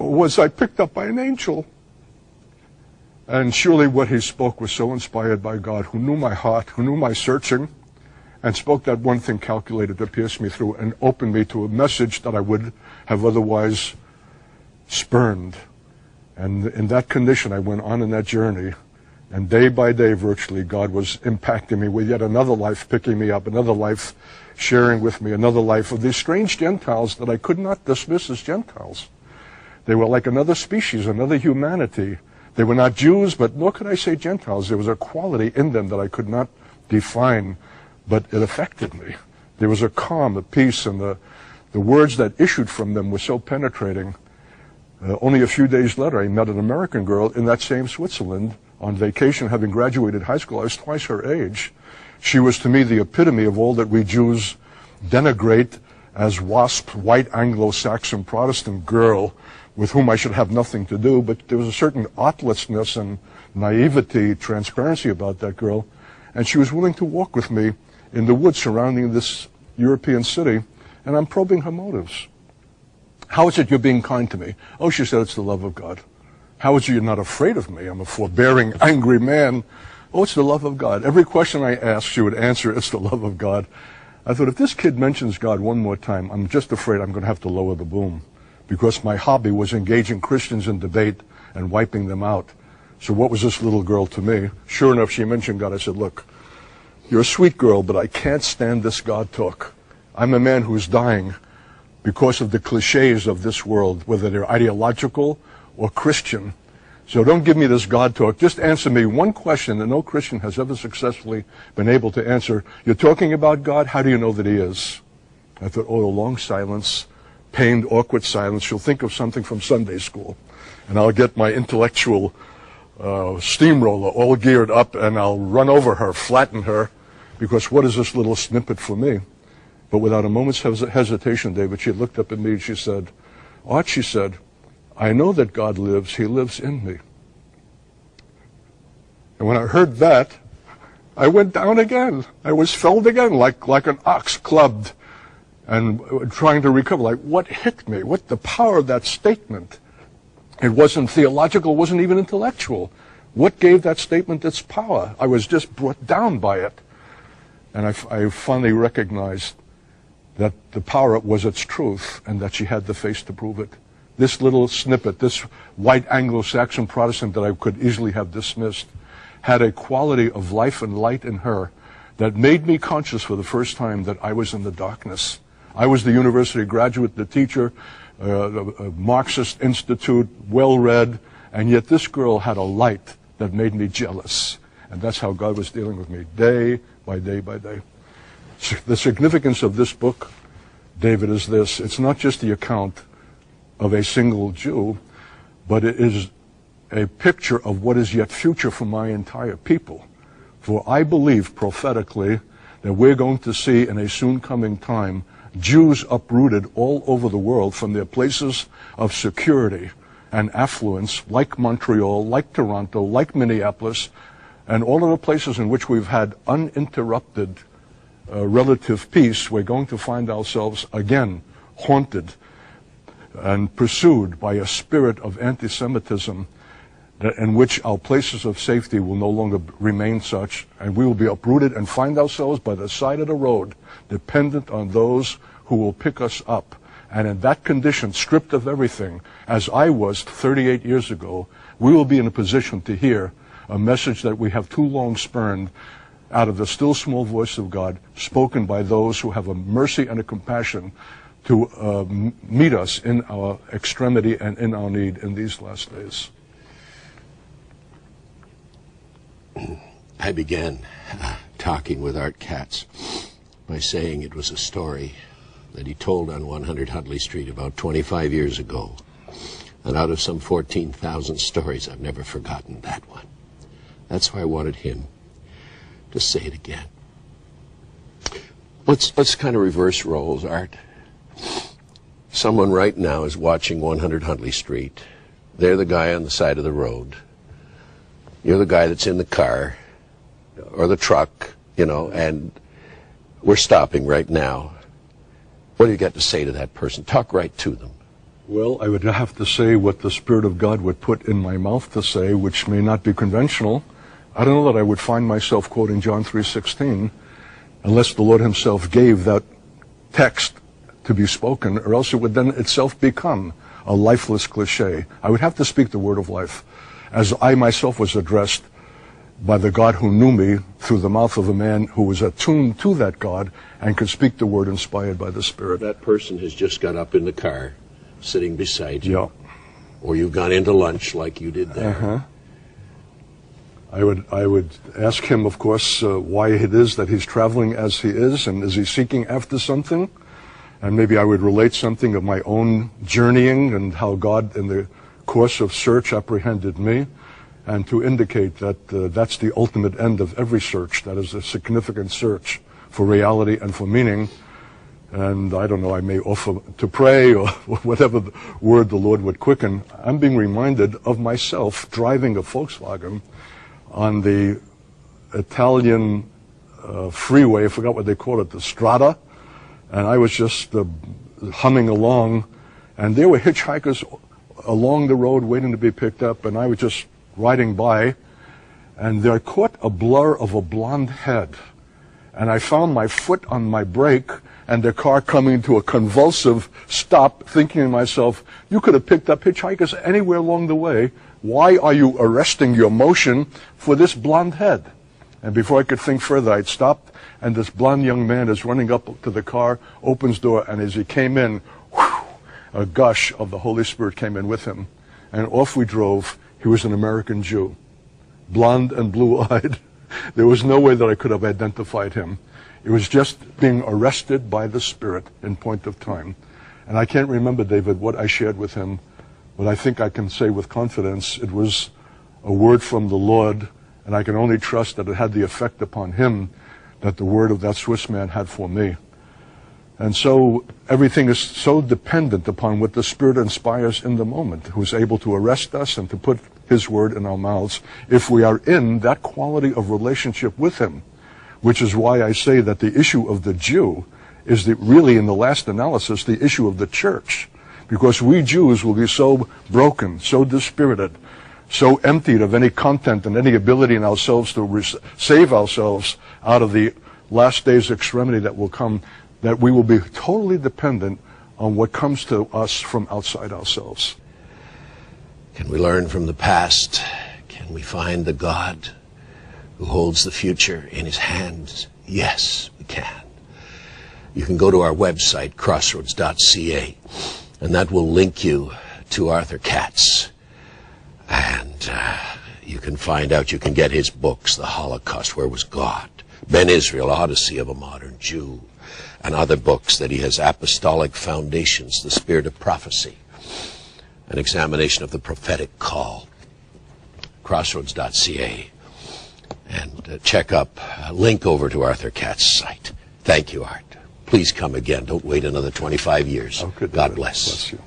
was I picked up by an angel. And surely what he spoke was so inspired by God, who knew my heart, who knew my searching, and spoke that one thing calculated to pierce me through and open me to a message that I would have otherwise spurned. And in that condition, I went on in that journey. And day by day, virtually, God was impacting me with yet another life, picking me up, another life sharing with me, another life of these strange Gentiles that I could not dismiss as Gentiles. They were like another species, another humanity. They were not Jews, but nor could I say Gentiles. There was a quality in them that I could not define, but it affected me. There was a calm, a peace, and the words that issued from them were so penetrating. Only a few days later, I met an American girl in that same Switzerland on vacation, having graduated high school. I was twice her age. She was to me the epitome of all that we Jews denigrate as WASP, white Anglo-Saxon Protestant girl, with whom I should have nothing to do. But there was a certain artlessness and naivety, transparency about that girl. And she was willing to walk with me in the woods surrounding this European city. And I'm probing her motives. How is it you're being kind to me? Oh, she said, it's the love of God. How is it you're not afraid of me? I'm a forbearing, angry man. Oh, it's the love of God. Every question I asked, she would answer, it's the love of God. I thought, if this kid mentions God one more time, I'm just afraid I'm going to have to lower the boom, because my hobby was engaging Christians in debate and wiping them out. So what was this little girl to me? Sure enough, she mentioned God. I said, look, you're a sweet girl, but I can't stand this God talk. I'm a man who's dying because of the cliches of this world, whether they're ideological or Christian. So don't give me this God talk. Just answer me one question that no Christian has ever successfully been able to answer. You're talking about God. How do you know that he is? I thought, oh, a long silence, pained, awkward silence. She'll think of something from Sunday school. And I'll get my intellectual steamroller all geared up, and I'll run over her, flatten her, because what is this little snippet for me? But without a moment's hesitation, David, she looked up at me and she said, Art, she said, I know that God lives. He lives in me. And when I heard that, I went down again. I was felled again like an ox clubbed and trying to recover. Like, what hit me? What the power of that statement? It wasn't theological, wasn't even intellectual. What gave that statement its power? I was just brought down by it. And I finally recognized that the power was its truth, and that she had the face to prove it. This little snippet, this white Anglo-Saxon Protestant that I could easily have dismissed, had a quality of life and light in her that made me conscious for the first time that I was in the darkness. I was the university graduate, the teacher, a Marxist institute, well-read, and yet this girl had a light that made me jealous. And that's how God was dealing with me, day by day by day. The significance of this book, David, is this. It's not just the account of a single Jew, but it is a picture of what is yet future for my entire people. For I believe prophetically that we're going to see in a soon coming time Jews uprooted all over the world from their places of security and affluence, like Montreal, like Toronto, like Minneapolis, and all of the places in which we've had uninterrupted relative peace. We're going to find ourselves again haunted and pursued by a spirit of anti-Semitism in which our places of safety will no longer remain such, and we will be uprooted and find ourselves by the side of the road, dependent on those who will pick us up. And in that condition, stripped of everything, as I was 38 years ago, we will be in a position to hear a message that we have too long spurned out of the still small voice of God, spoken by those who have a mercy and a compassion to meet us in our extremity and in our need in these last days. I began talking with Art Katz by saying it was a story that he told on 100 Huntley Street about 25 years ago. And out of some 14,000 stories, I've never forgotten that one. That's why I wanted him to say it again. Let's kind of reverse roles, Art. Someone right now is watching 100 Huntley Street. They're the guy on the side of the road. You're the guy that's in the car or the truck, you know, and we're stopping right now. What do you got to say to that person? Talk right to them. Well, I would have to say what the Spirit of God would put in my mouth to say, which may not be conventional. I don't know that I would find myself quoting John 3:16 unless the Lord himself gave that text to be spoken, or else it would then itself become a lifeless cliche. I would have to speak the word of life, as I myself was addressed by the God who knew me through the mouth of a man who was attuned to that God and could speak the word inspired by the Spirit. That person has just got up in the car, sitting beside you. Yeah. Or you've gone into lunch like you did there. I would ask him, of course, why it is that he's traveling as he is, and is he seeking after something? And maybe I would relate something of my own journeying and how God, in the course of search, apprehended me, and to indicate that that's the ultimate end of every search. That is a significant search for reality and for meaning. And I don't know, I may offer to pray or whatever word the Lord would quicken. I'm being reminded of myself driving a Volkswagen on the Italian freeway. I forgot what they call it, the Strada. And I was just humming along, and there were hitchhikers along the road waiting to be picked up, and I was just riding by, and I caught a blur of a blonde head, and I found my foot on my brake, and the car coming to a convulsive stop, thinking to myself, you could have picked up hitchhikers anywhere along the way. Why are you arresting your motion for this blonde head? And before I could think further, I'd stopped, and this blonde young man is running up to the car, opens door, and as he came in, whew, a gush of the Holy Spirit came in with him. And off we drove. He was an American Jew, blonde and blue-eyed. There was no way that I could have identified him. It was just being arrested by the Spirit in point of time. And I can't remember, David, what I shared with him, but I think I can say with confidence it was a word from the Lord, and I can only trust that it had the effect upon him that the word of that Swiss man had for me. And so everything is so dependent upon what the Spirit inspires in the moment, who's able to arrest us and to put his word in our mouths if we are in that quality of relationship with him, which is why I say that the issue of the Jew is really, in the last analysis, the issue of the church, because we Jews will be so broken, so dispirited, so emptied of any content and any ability in ourselves to save ourselves out of the last day's extremity that will come, that we will be totally dependent on what comes to us from outside ourselves. Can we learn from the past? Can we find the God who holds the future in his hands? Yes, we can. You can go to our website, crossroads.ca, and that will link you to Arthur Katz. And you can find out, you can get his books, The Holocaust, Where Was God? Ben Israel, Odyssey of a Modern Jew, and other books that he has, Apostolic Foundations, The Spirit of Prophecy, an examination of the prophetic call, crossroads.ca, and check up, link over to Arthur Katz's site. Thank you, Art. Please come again. Don't wait another 25 years. Okay, God bless. Bless you.